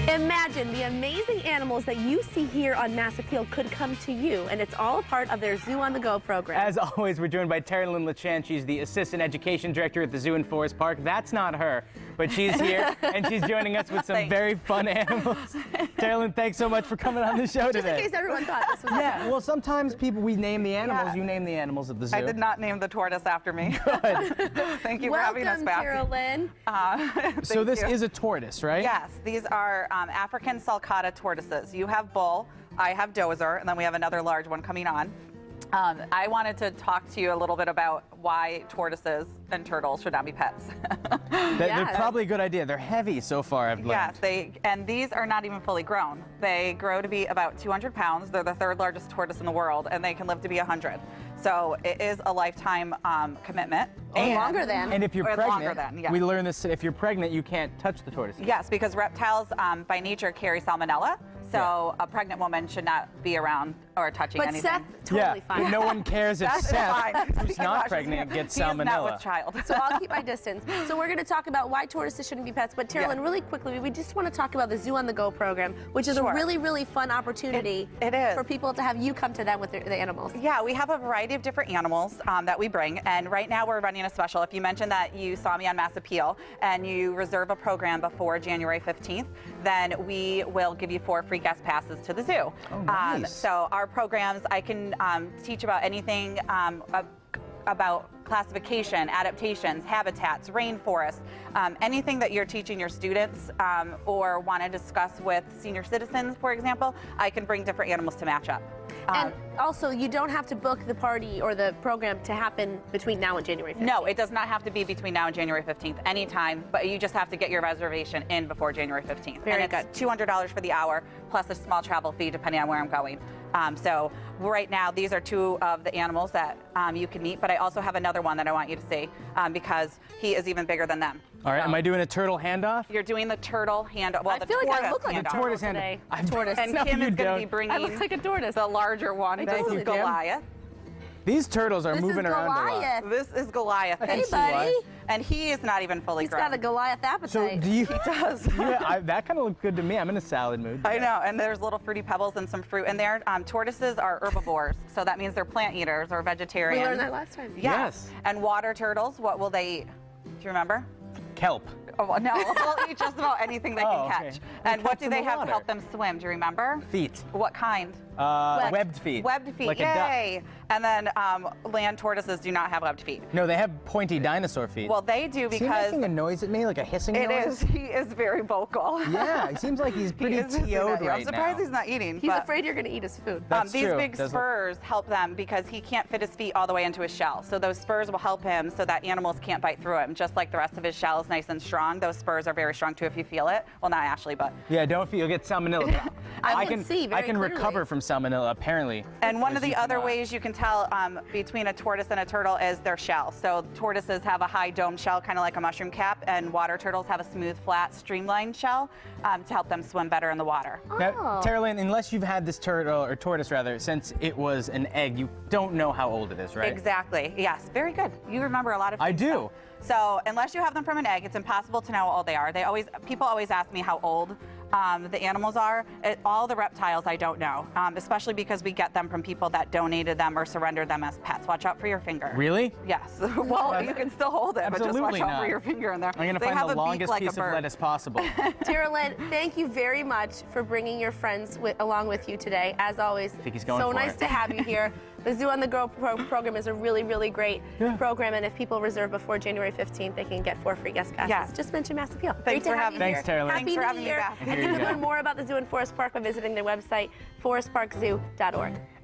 Imagine the amazing animals that you see here on Mass Appeal could come to you, and it's all a part of their Zoo on the Go program. As always, we're joined by Teralyn Lachance. She's the Assistant Education Director at the Zoo and Forest Park. That's not her, but she's here, and she's joining us with some very fun animals. Teralyn, thanks so much for coming on the show today. Just in case everyone thought this was Yeah, well, sometimes we name the animals. You name the animals at the zoo. I did not name the tortoise after me. Good. Thank you for having us back. Welcome, Teralyn. So this is a tortoise, right? Yes, these are African sulcata tortoises. You have bull, I have dozer, and then we have another large one coming on. I wanted to talk to you a little bit about why tortoises and turtles should not be pets. They're probably a good idea. They're heavy so far, I've learned. Yes, and these are not even fully grown. They grow to be about 200 pounds. They're the third largest tortoise in the world, and they can live to be 100. So it is a lifetime commitment. And longer than. And if you're pregnant, yes. we learned this, if you're pregnant, you can't touch the tortoise. Yes, because reptiles by nature carry salmonella. So a pregnant woman should not be around or touching anything. But Seth, totally fine. But no one cares if Seth, who's not Gosh, pregnant, gets he is salmonella. not with child. So I'll keep my distance. So we're going to talk about why tortoises shouldn't be pets. But Teralyn, really quickly, we just want to talk about the Zoo on the Go program, which is a really, really fun opportunity it is. for people to have you come to them with the animals. Yeah, we have a variety of different animals that we bring. And right now we're running a special. If you mentioned that you saw me on Mass Appeal and you reserve a program before January 15th, then we will give you 4 free guest passes to the zoo. Oh, nice. So our programs, I can teach about anything about classification, adaptations, habitats, rainforests, anything that you're teaching your students or want to discuss with senior citizens, for example, I can bring different animals to match up. And also, you don't have to book the party or the program to happen between now and January 15th. No, it does not have to be between now and January 15th, anytime, but you just have to get your reservation in before January 15th. Very and it's $200 for the hour, plus a small travel fee depending on where I'm going. So right now, these are 2 of the animals that you can meet, but I also have another one that I want you to see because he is even bigger than them. All right, am I doing a turtle handoff? You're doing the turtle handoff. Well, I feel like I look like a handoff. tortoise today. I'm tortoise. And No, Kim you is going to be don't. bringing I look like a tortoise. the larger one. Thank This you, is Kim. Goliath. These turtles are moving around a lot. Goliath. This is Goliath. Hey, see why. buddy. And he is not even fully He's grown. got a Goliath appetite. So do you? He does. Yeah, that kind of looked good to me. I'm in a salad mood. I know, and there's little fruity pebbles and some fruit in there. Tortoises are herbivores, so that means they're plant eaters or vegetarians. We learned that last time. Yes. And water turtles, what will they eat? Do you remember? Kelp. Oh, no, they'll eat just about anything they can catch. Okay. And what Kelp's do in they the have to water. help them swim? Do you remember? Feet. What kind? Webbed feet. Webbed feet, Like a duck. yay! And then land tortoises do not have webbed feet. No, they have pointy dinosaur feet. Well, they do Is he because making a noise at me, like a hissing it noise? is. He is very vocal. Yeah, he seems like he's pretty He is hissing TO'd at you. right I'm surprised now. he's not eating. He's but afraid you're going to eat his food. That's these true. big Does look- spurs help them because he can't fit his feet all the way into his shell. So those spurs will help him so that animals can't bite through him. Just like the rest of his shell is nice and strong, those spurs are very strong too if you feel it. Well, not Ashley, but. Yeah, don't feel you'll get salmonella. I can see very I can clearly. recover from salmonella apparently. And one of As the you other cannot. ways you can tell between a tortoise and a turtle is their shell. So tortoises have a high domed shell, kind of like a mushroom cap, and water turtles have a smooth, flat, streamlined shell to help them swim better in the water. Now, Teralyn, unless you've had this turtle, or tortoise rather, since it was an egg, you don't know how old it is, right? Exactly. Yes. Very good. You remember a lot of things. I do. though. So unless you have them from an egg, it's impossible to know how old they are. People always ask me how old the animals are. All the reptiles I don't know, especially because we get them from people that donated them or surrendered them as pets. Watch out for your finger. Really? Yes. Well, you can still hold it, but just watch Absolutely out for not. your finger in there. I'm gonna They find have the a beak longest like a piece of bird. lettuce possible. Teralyn, thank you very much for bringing your friends along with you today. As always, think he's going so for nice it. to have you here. The Zoo on the Go program is a really, really great program, and if people reserve before January 15th, they can get 4 free guest passes. Yes. Just mention Mass Appeal. Thanks for having me me here. Thanks, Teralyn. Happy Thanks for New having me Year. back. And Here you you can go. learn more about the Zoo and Forest Park by visiting their website, forestparkzoo.org.